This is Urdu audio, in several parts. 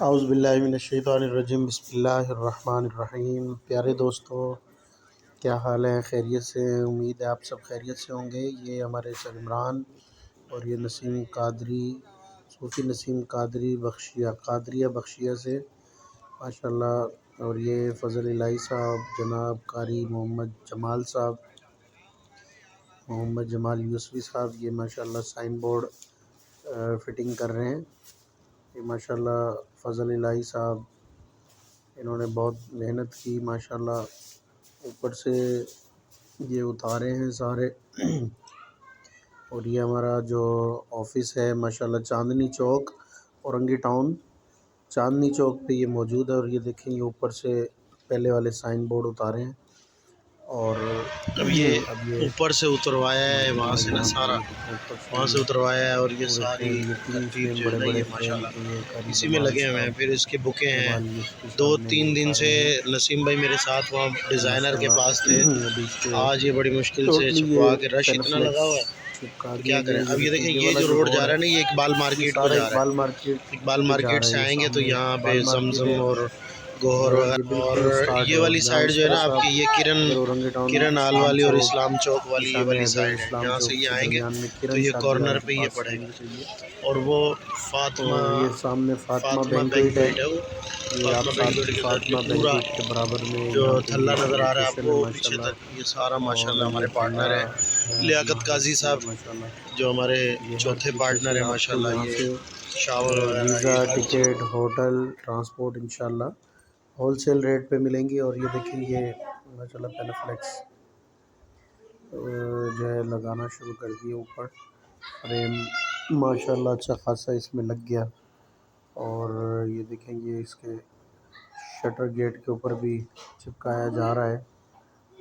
اعوذ باللہ من الشیطان الرجیم، بسم اللہ الرحمن الرحیم۔ پیارے دوستو، کیا حال ہے؟ خیریت سے ہیں؟ امید ہے آپ سب خیریت سے ہوں گے۔ یہ ہمارے سر عمران اور یہ نسیم قادری، صوفی نسیم قادری قادریہ بخشیہ سے ماشاءاللہ، اور یہ فضل الہی صاحب، جناب قاری محمد جمال صاحب، محمد جمال یوسفی صاحب، یہ ماشاءاللہ سائن بورڈ فٹنگ کر رہے ہیں۔ یہ ماشاءاللہ فضل الہی صاحب، انہوں نے بہت محنت کی ماشاءاللہ، اوپر سے یہ اتارے ہیں سارے۔ اور یہ ہمارا جو آفس ہے ماشاءاللہ چاندنی چوک، اورنگی ٹاؤن چاندنی چوک پہ یہ موجود ہے۔ اور یہ دیکھیں، یہ اوپر سے پہلے والے سائن بورڈ اتارے ہیں، اور اب یہ اوپر سے اتروایا ہے، وہاں سے نا سارا وہاں سے اتروایا ہے، اور یہ ساری ترتیب جو ہے نا یہ ماشاءاللہ اسی میں لگے ہوئے ہیں۔ پھر اس کے بکے ہیں، 2-3 دن سے نسیم بھائی میرے ساتھ وہاں ڈیزائنر کے پاس تھے، آج یہ بڑی مشکل سے چھپوا کے، رش اتنا لگا ہوا ہے تو کیا کریں۔ اب یہ دیکھیں، یہ جو روڈ جا رہا ہے نا، یہ اقبال مارکیٹ کو جا رہا ہے۔ اقبال مارکیٹ سے آئیں گے تو یہاں پہ زمزم اور گوہر وغیرہ، اور یہ والی سائڈ جو ہے نا آپ کی، یہ کرن آل والی اور اسلام چوک والی، یہ والی سائڈ ہے، یہاں سے یہ آئیں گے تو یہ کارنر پہ یہ پڑے گا۔ اور وہ یہ سامنے فاطمہ بینکویٹ ہے، ہے، وہ یہ آپ فاطمہ بینکویٹ کے ساتھ فاطمہ پورا بینکویٹ کے برابر میں جو یہاں پہ تھلا یہ نظر آ رہا ہے آپ لوکیشن ہے کو پیچھے ماشاءاللہ۔ تک، یہ سارا ماشاءاللہ اور ہمارے یہ پارٹنر تھلا ہے ہے لیاقت اپنا قاضی صاحب، ماشاءاللہ۔ جو ہمارے یہ ہر چوتھے طریقے پارٹنر سے ہیں آپ کو ماشاءاللہ، یہاں یہ سے شاور وغیرہ ویزا، یہ ہر چیز ٹکٹ، ہوٹل، ٹرانسپورٹ انشاءاللہ ہول سیل ریٹ پہ ملیں گی۔ اور یہ دیکھیں، یہ ماشاءاللہ پینافلیکس جو ہے لگانا شروع کر دیے، اوپر فریم ماشاءاللہ اچھا خاصا اس میں لگ گیا۔ اور یہ دیکھیں، یہ اس کے شٹر گیٹ کے اوپر بھی چپکایا جا رہا ہے۔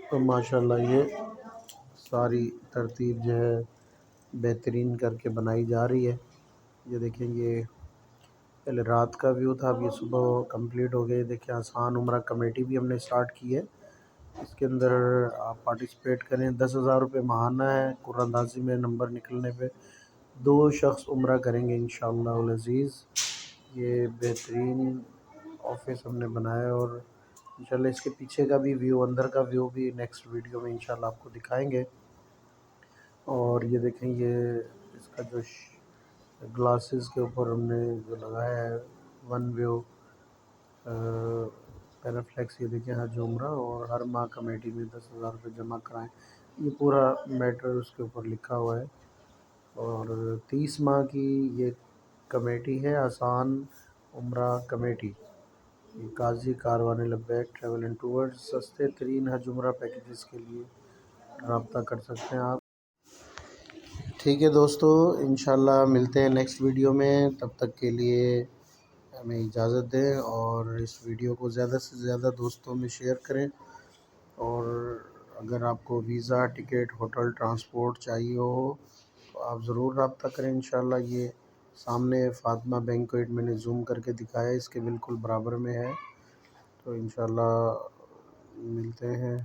تو ماشاءاللہ یہ ساری ترتیب جو ہے بہترین کر کے بنائی جا رہی ہے۔ یہ دیکھیں، یہ پہلے رات کا ویو تھا، اب یہ صبح کمپلیٹ ہو گئے۔ دیکھیں، آسان عمرہ کمیٹی بھی ہم نے سٹارٹ کی ہے، اس کے اندر آپ پارٹیسپیٹ کریں۔ 10,000 روپے ماہانہ ہے، قرعہ اندازی میں نمبر نکلنے پہ 2 شخص عمرہ کریں گے انشاءاللہ العزیز۔ یہ بہترین آفس ہم نے بنایا ہے، اور انشاءاللہ اس کے پیچھے کا بھی ویو، اندر کا ویو بھی نیکسٹ ویڈیو میں انشاءاللہ آپ کو دکھائیں گے۔ اور یہ دیکھیں، یہ اس کا جو گلاسز کے اوپر ہم نے جو لگایا ہے ون ویو پینافلیکس، یہ دیکھیں حج عمرہ، اور ہر ماہ کمیٹی میں 10,000 روپے جمع کرائیں، یہ پورا میٹر اس کے اوپر لکھا ہوا ہے۔ اور 30 ماہ کی یہ کمیٹی ہے، آسان عمرہ کمیٹی، یہ قاضی کاروان لبیک ٹریول اینڈ ٹورز۔ سستے ترین حج عمرہ پیکیجز کے لیے رابطہ کر سکتے ہیں آپ۔ ٹھیک ہے دوستو، انشاءاللہ ملتے ہیں نیکسٹ ویڈیو میں، تب تک کے لیے ہمیں اجازت دیں، اور اس ویڈیو کو زیادہ سے زیادہ دوستوں میں شیئر کریں۔ اور اگر آپ کو ویزا، ٹکٹ، ہوٹل، ٹرانسپورٹ چاہیے ہو تو آپ ضرور رابطہ کریں انشاءاللہ۔ یہ سامنے فاطمہ بینکویٹ میں نے زوم کر کے دکھایا، اس کے بالکل برابر میں ہے۔ تو انشاءاللہ ملتے ہیں